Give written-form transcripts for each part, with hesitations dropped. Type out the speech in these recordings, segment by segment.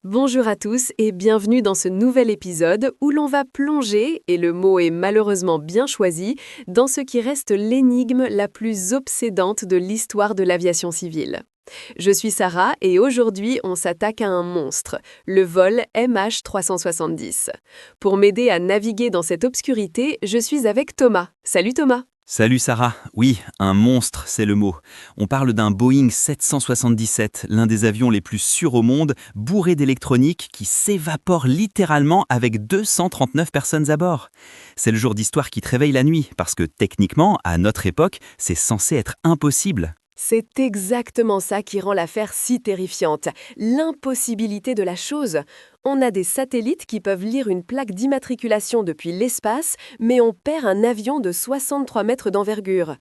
Bonjour à tous et bienvenue dans ce nouvel épisode où l'on va plonger, et le mot est malheureusement bien choisi, dans ce qui reste l'énigme la plus obsédante de l'histoire de l'aviation civile. Je suis Sarah et aujourd'hui on s'attaque à un monstre, le vol MH370. Pour m'aider à naviguer dans cette obscurité, je suis avec Thomas. Salut Thomas. Salut Sarah, oui, un monstre, c'est le mot. On parle d'un Boeing 777, l'un des avions les plus sûrs au monde, bourré d'électronique qui s'évapore littéralement avec 239 personnes à bord. C'est le jour d'histoire qui te réveille la nuit, parce que techniquement, à notre époque, c'est censé être impossible. C'est exactement ça qui rend l'affaire si terrifiante, l'impossibilité de la chose. On a des satellites qui peuvent lire une plaque d'immatriculation depuis l'espace, mais on perd un avion de 63 mètres d'envergure.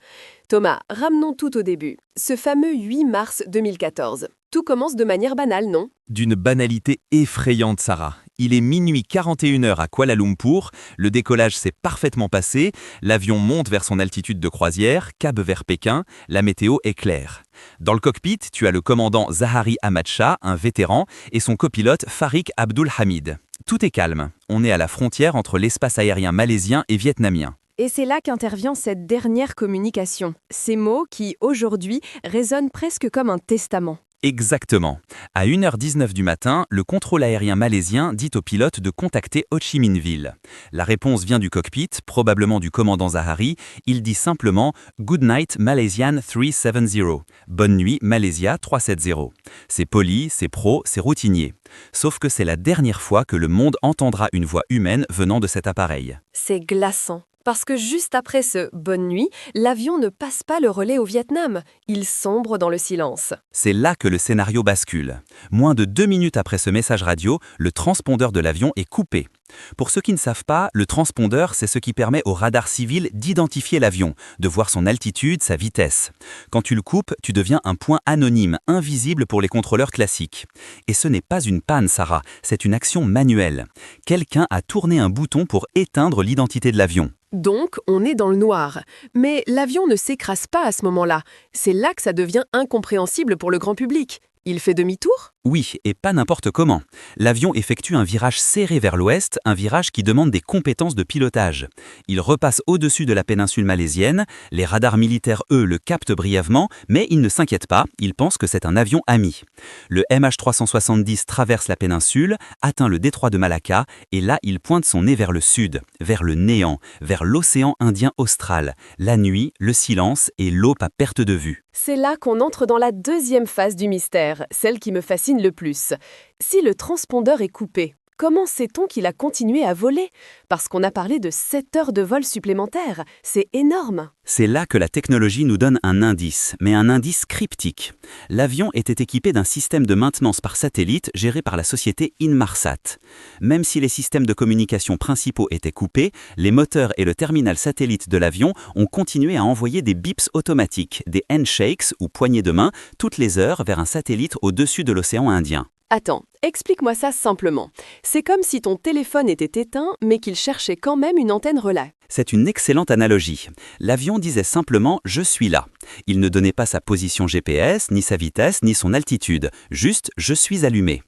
Thomas, ramenons tout au début. Ce fameux 8 mars 2014. Tout commence de manière banale, non ? D'une banalité effrayante, Sarah. Il est minuit 41h à Kuala Lumpur, le décollage s'est parfaitement passé, l'avion monte vers son altitude de croisière, cap vers Pékin, la météo est claire. Dans le cockpit, tu as le commandant Zahari Ahmad Shah, un vétéran, et son copilote Farik Abdul Hamid. Tout est calme, on est à la frontière entre l'espace aérien malaisien et vietnamien. Et c'est là qu'intervient cette dernière communication. Ces mots qui, aujourd'hui, résonnent presque comme un testament. Exactement. À 1h19 du matin, le contrôle aérien malaisien dit au pilote de contacter Ho Chi Minh Ville. La réponse vient du cockpit, probablement du commandant Zahari. Il dit simplement « Good night Malaysian 370 ». Bonne nuit Malaysia 370. C'est poli, c'est pro, c'est routinier. Sauf que c'est la dernière fois que le monde entendra une voix humaine venant de cet appareil. C'est glaçant. Parce que juste après ce « bonne nuit », l'avion ne passe pas le relais au Vietnam. Il sombre dans le silence. C'est là que le scénario bascule. Moins de 2 minutes après ce message radio, le transpondeur de l'avion est coupé. Pour ceux qui ne savent pas, le transpondeur, c'est ce qui permet au radar civil d'identifier l'avion, de voir son altitude, sa vitesse. Quand tu le coupes, tu deviens un point anonyme, invisible pour les contrôleurs classiques. Et ce n'est pas une panne, Sarah, c'est une action manuelle. Quelqu'un a tourné un bouton pour éteindre l'identité de l'avion. Donc, on est dans le noir. Mais l'avion ne s'écrase pas à ce moment-là. C'est là que ça devient incompréhensible pour le grand public. Il fait demi-tour ? Oui, et pas n'importe comment. L'avion effectue un virage serré vers l'ouest, un virage qui demande des compétences de pilotage. Il repasse au-dessus de la péninsule malaisienne, les radars militaires, eux, le captent brièvement, mais ils ne s'inquiètent pas, ils pensent que c'est un avion ami. Le MH370 traverse la péninsule, atteint le détroit de Malacca, et là il pointe son nez vers le sud, vers le néant, vers l'océan Indien austral. La nuit, le silence et l'aube à perte de vue. C'est là qu'on entre dans la deuxième phase du mystère, celle qui me fascine le plus. Si le transpondeur est coupé, comment sait-on qu'il a continué à voler ? Parce qu'on a parlé de 7 heures de vol supplémentaires. C'est énorme. C'est là que la technologie nous donne un indice, mais un indice cryptique. L'avion était équipé d'un système de maintenance par satellite géré par la société Inmarsat. Même si les systèmes de communication principaux étaient coupés, les moteurs et le terminal satellite de l'avion ont continué à envoyer des bips automatiques, des handshakes ou poignées de main, toutes les heures vers un satellite au-dessus de l'océan Indien. Attends, explique-moi ça simplement. C'est comme si ton téléphone était éteint, mais qu'il cherchait quand même une antenne relais. C'est une excellente analogie. L'avion disait simplement « je suis là ». Il ne donnait pas sa position GPS, ni sa vitesse, ni son altitude. Juste « je suis allumé ».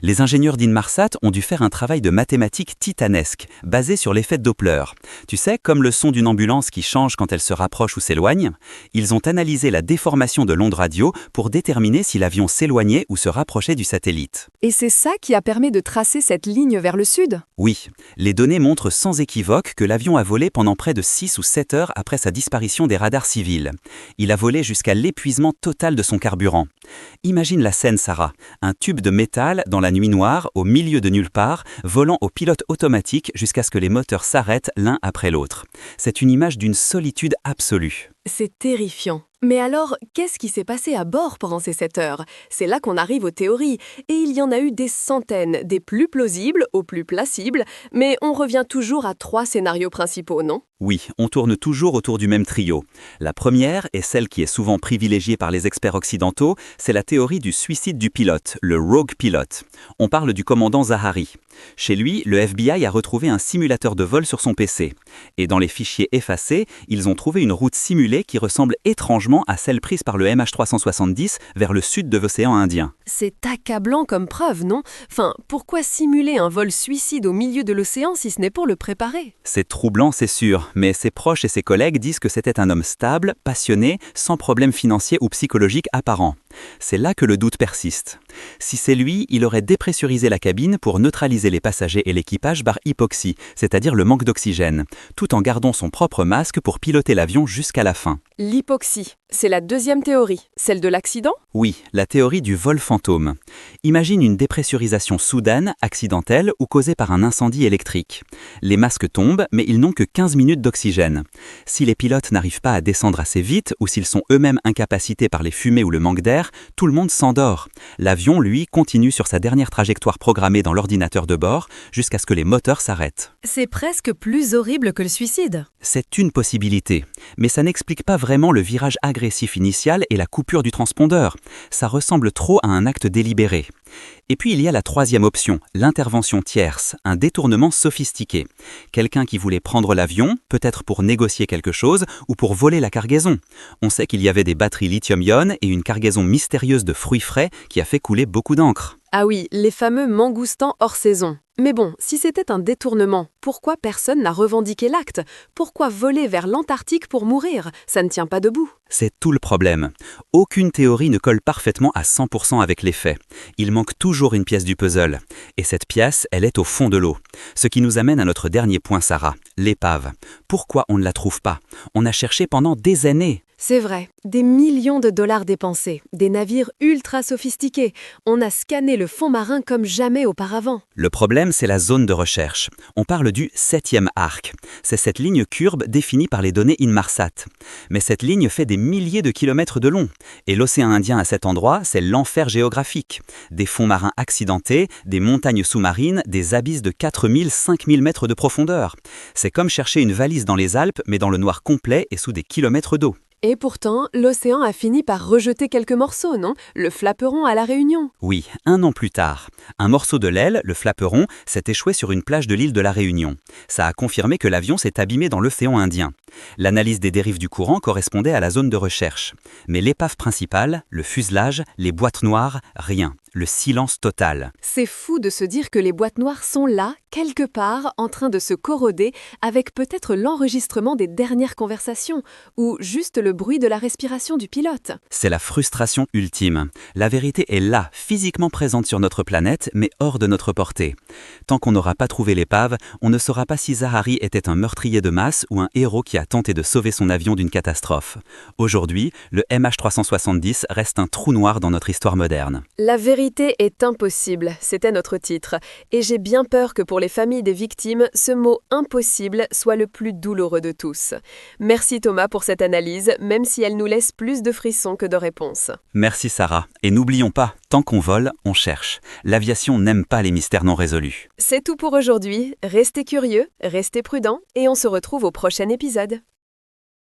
Les ingénieurs d'Inmarsat ont dû faire un travail de mathématiques titanesque, basé sur l'effet Doppler. Tu sais, comme le son d'une ambulance qui change quand elle se rapproche ou s'éloigne, ils ont analysé la déformation de l'onde radio pour déterminer si l'avion s'éloignait ou se rapprochait du satellite. Et c'est ça qui a permis de tracer cette ligne vers le sud ? Oui, les données montrent sans équivoque que l'avion a volé pendant près de 6 ou 7 heures après sa disparition des radars civils. Il a volé jusqu'à l'épuisement total de son carburant. Imagine la scène, Sarah, un tube de métal dans la nuit noire, au milieu de nulle part, volant au pilote automatique jusqu'à ce que les moteurs s'arrêtent l'un après l'autre. C'est une image d'une solitude absolue. C'est terrifiant. Mais alors, qu'est-ce qui s'est passé à bord pendant ces 7 heures ? C'est là qu'on arrive aux théories. Et il y en a eu des centaines, des plus plausibles aux plus placibles, mais on revient toujours à 3 scénarios principaux, non ? Oui, on tourne toujours autour du même trio. La première, et celle qui est souvent privilégiée par les experts occidentaux, c'est la théorie du suicide du pilote, le rogue pilote. On parle du commandant Zahari. Chez lui, le FBI a retrouvé un simulateur de vol sur son PC. Et dans les fichiers effacés, ils ont trouvé une route simulée qui ressemble étrangement changement à celle prise par le MH370 vers le sud de l'océan Indien. C'est accablant comme preuve, non? Enfin, pourquoi simuler un vol suicide au milieu de l'océan si ce n'est pour le préparer? C'est troublant, c'est sûr, mais ses proches et ses collègues disent que c'était un homme stable, passionné, sans problème financier ou psychologique apparent. C'est là que le doute persiste. Si c'est lui, il aurait dépressurisé la cabine pour neutraliser les passagers et l'équipage par hypoxie, c'est-à-dire le manque d'oxygène, tout en gardant son propre masque pour piloter l'avion jusqu'à la fin. L'hypoxie, c'est la deuxième théorie, celle de l'accident? Oui, la théorie du vol fantôme. Imagine une dépressurisation soudaine, accidentelle ou causée par un incendie électrique. Les masques tombent, mais ils n'ont que 15 minutes d'oxygène. Si les pilotes n'arrivent pas à descendre assez vite ou s'ils sont eux-mêmes incapacités par les fumées ou le manque d'air, tout le monde s'endort. L'avion, lui, continue sur sa dernière trajectoire programmée dans l'ordinateur de bord jusqu'à ce que les moteurs s'arrêtent. C'est presque plus horrible que le suicide. C'est une possibilité, mais ça n'explique pas vraiment le virage agressif initial et la coupure du transpondeur. Ça ressemble trop à un acte délibéré. Et puis il y a la troisième option, l'intervention tierce, un détournement sophistiqué. Quelqu'un qui voulait prendre l'avion, peut-être pour négocier quelque chose ou pour voler la cargaison. On sait qu'il y avait des batteries lithium-ion et une cargaison mystérieuse de fruits frais qui a fait couler beaucoup d'encre. Ah oui, les fameux mangoustans hors saison. Mais bon, si c'était un détournement, pourquoi personne n'a revendiqué l'acte? Pourquoi voler vers l'Antarctique pour mourir? Ça ne tient pas debout. C'est tout le problème. Aucune théorie ne colle parfaitement à 100% avec les faits. Il manque toujours une pièce du puzzle. Et cette pièce, elle est au fond de l'eau. Ce qui nous amène à notre dernier point, Sarah, l'épave. Pourquoi on ne la trouve pas? On a cherché pendant des années. C'est vrai, des millions de dollars dépensés, des navires ultra sophistiqués. On a scanné le fond marin comme jamais auparavant. Le problème, c'est la zone de recherche. On parle du 7e arc. C'est cette ligne courbe définie par les données Inmarsat. Mais cette ligne fait des milliers de kilomètres de long. Et l'océan Indien à cet endroit, c'est l'enfer géographique. Des fonds marins accidentés, des montagnes sous-marines, des abysses de 4000-5000 mètres de profondeur. C'est comme chercher une valise dans les Alpes, mais dans le noir complet et sous des kilomètres d'eau. Et pourtant, l'océan a fini par rejeter quelques morceaux, non? Le Flaperon à La Réunion. Oui, 1 an plus tard. Un morceau de l'aile, le Flaperon, s'est échoué sur une plage de l'île de La Réunion. Ça a confirmé que l'avion s'est abîmé dans l'océan Indien. L'analyse des dérives du courant correspondait à la zone de recherche. Mais l'épave principale, le fuselage, les boîtes noires, rien. Le silence total. C'est fou de se dire que les boîtes noires sont là, quelque part, en train de se corroder, avec peut-être l'enregistrement des dernières conversations, ou juste le bruit de la respiration du pilote. C'est la frustration ultime. La vérité est là, physiquement présente sur notre planète, mais hors de notre portée. Tant qu'on n'aura pas trouvé l'épave, on ne saura pas si Zahari était un meurtrier de masse ou un héros qui a tenté de sauver son avion d'une catastrophe. Aujourd'hui, le MH370 reste un trou noir dans notre histoire moderne. La vérité est impossible, c'était notre titre. Et j'ai bien peur que pour les familles des victimes, ce mot impossible soit le plus douloureux de tous. Merci Thomas pour cette analyse, même si elle nous laisse plus de frissons que de réponses. Merci Sarah. Et n'oublions pas, tant qu'on vole, on cherche. L'aviation n'aime pas les mystères non résolus. C'est tout pour aujourd'hui. Restez curieux, restez prudents et on se retrouve au prochain épisode.